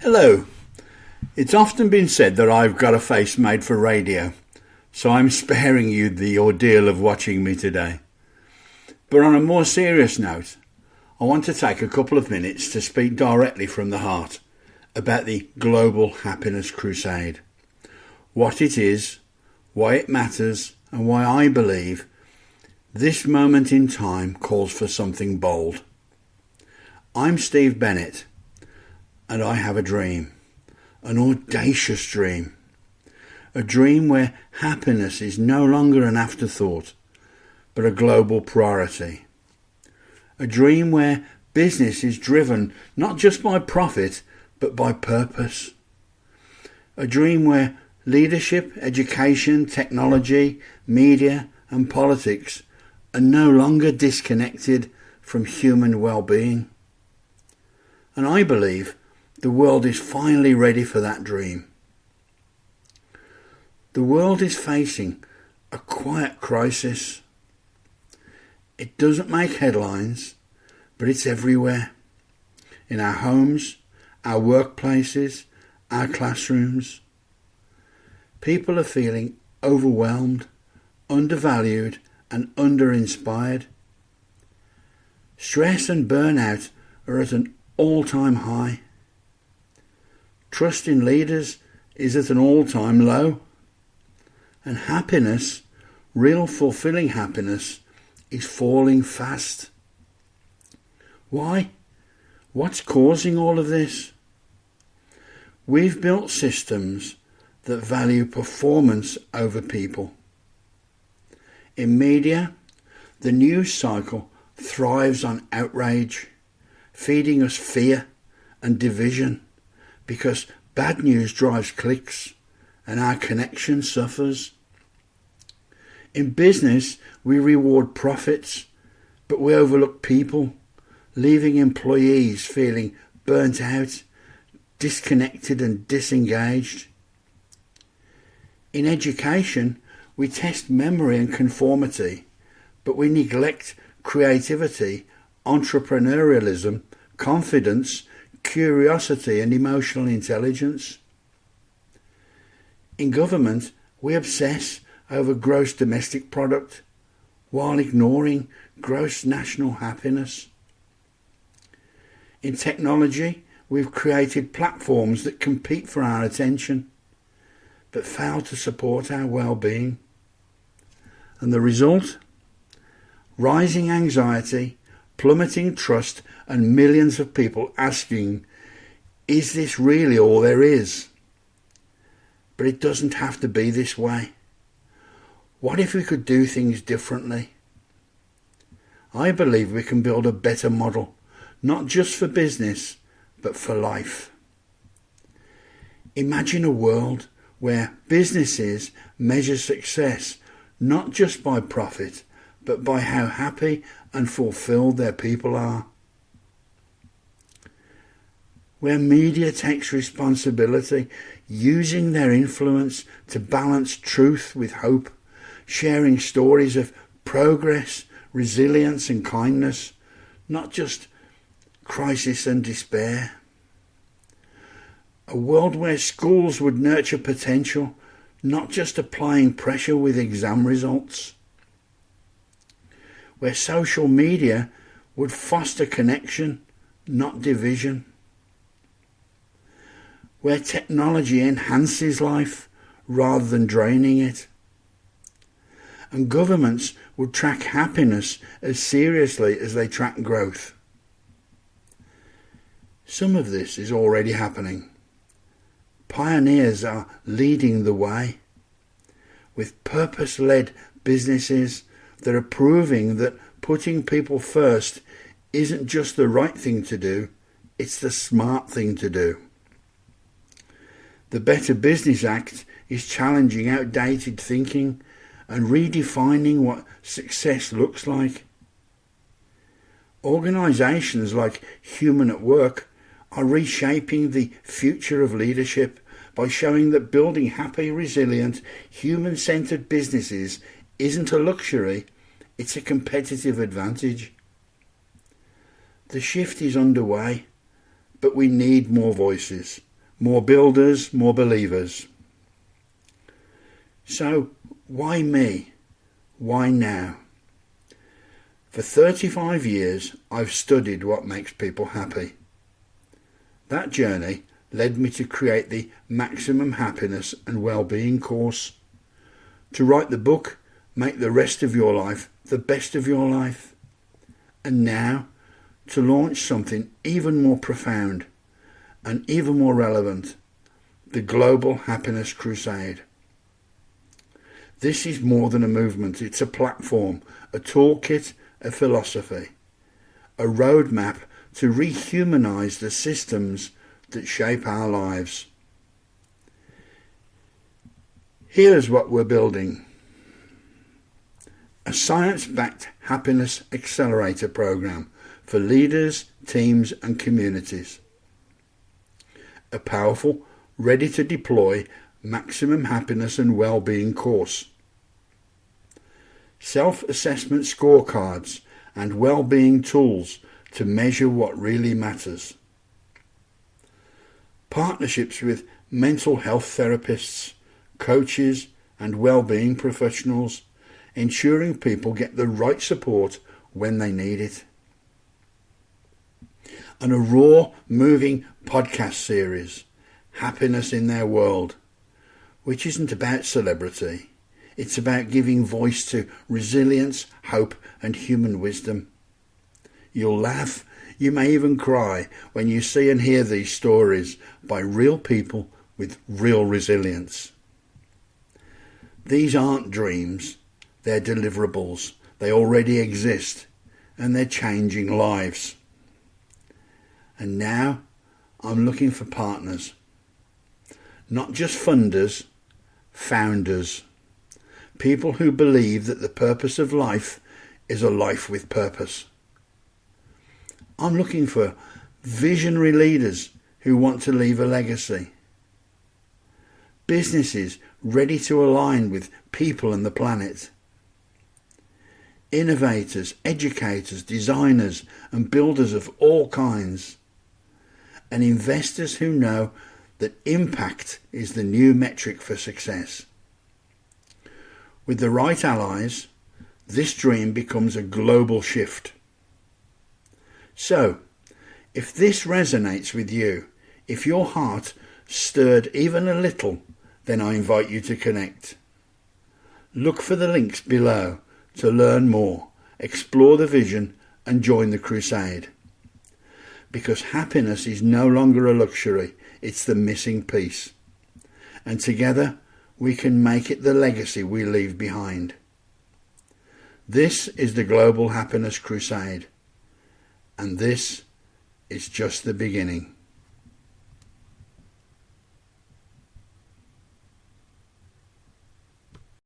Hello. It's often been said that I've got a face made for radio, so I'm sparing you the ordeal of watching me today. But on a more serious note, I want to take a couple of minutes to speak directly from the heart about the Global Happiness Crusade. What it is, why it matters, and why I believe this moment in time calls for something bold. I'm Steve Bennett, and I have a dream, an audacious dream, a dream where happiness is no longer an afterthought, but a global priority. A dream where business is driven not just by profit, but by purpose. A dream where leadership, education, technology, media and politics are no longer disconnected from human well-being. And I believe the world is finally ready for that dream. The world is facing a quiet crisis. It doesn't make headlines, but it's everywhere. In our homes, our workplaces, our classrooms. People are feeling overwhelmed, undervalued and under-inspired. Stress and burnout are at an all-time high. Trust in leaders is at an all-time low. And happiness, real fulfilling happiness, is falling fast. Why? What's causing all of this? We've built systems that value performance over people. In media, the news cycle thrives on outrage, feeding us fear and division, because bad news drives clicks and our connection suffers. In business, we reward profits, but we overlook people, leaving employees feeling burnt out, disconnected and disengaged. In education, we test memory and conformity, but we neglect creativity, entrepreneurialism, confidence, curiosity and emotional intelligence. In government, we obsess over gross domestic product while ignoring gross national happiness. In technology, we've created platforms that compete for our attention, but fail to support our well-being. And the result? Rising anxiety, plummeting trust, and millions of people asking, is this really all there is? But it doesn't have to be this way. What if we could do things differently? I believe we can build a better model, not just for business, but for life. Imagine a world where businesses measure success not just by profit, but by how happy and fulfilled their people are. Where media takes responsibility, using their influence to balance truth with hope, sharing stories of progress, resilience and kindness, not just crisis and despair. A world where schools would nurture potential, not just applying pressure with exam results. Where social media would foster connection, not division. Where technology enhances life rather than draining it. And governments would track happiness as seriously as they track growth. Some of this is already happening. Pioneers are leading the way, with purpose-led businesses that are proving that putting people first isn't just the right thing to do, it's the smart thing to do. The Better Business Act is challenging outdated thinking and redefining what success looks like. Organisations like Human at Work are reshaping the future of leadership by showing that building happy, resilient, human-centred businesses isn't a luxury, it's a competitive advantage. The shift is underway, but we need more voices, More builders, more believers. So, why me? Why now? For 35 years, I've studied what makes people happy. That journey led me to create the Maximum Happiness and Wellbeing course, to write the book, Make the Rest of Your Life the Best of Your Life, and now to launch something even more profound and even more relevant, the Global Happiness Crusade. This is more than a movement, it's a platform, a toolkit, a philosophy, a roadmap to rehumanize the systems that shape our lives. Here's what we're building. A science-backed happiness accelerator program for leaders, teams and communities. A powerful, ready-to-deploy Maximum Happiness and Wellbeing course. Self-assessment scorecards and well-being tools to measure what really matters. Partnerships with mental health therapists, coaches and well-being professionals, ensuring people get the right support when they need it. And a raw, moving podcast series, Happiness in Their World, which isn't about celebrity. It's about giving voice to resilience, hope and human wisdom. You'll laugh, you may even cry when you see and hear these stories by real people with real resilience. These aren't dreams, they're deliverables. They already exist and they're changing lives. And now I'm looking for partners. Not just funders, founders. People who believe that the purpose of life is a life with purpose. I'm looking for visionary leaders who want to leave a legacy. Businesses ready to align with people and the planet. Innovators, educators, designers and builders of all kinds. And investors who know that impact is the new metric for success. With the right allies, this dream becomes a global shift. So, if this resonates with you, if your heart stirred even a little, then I invite you to connect. Look for the links below to learn more, explore the vision and join the crusade. Because happiness is no longer a luxury, it's the missing piece. And together we can make it the legacy we leave behind. This is the Global Happiness Crusade. And this is just the beginning.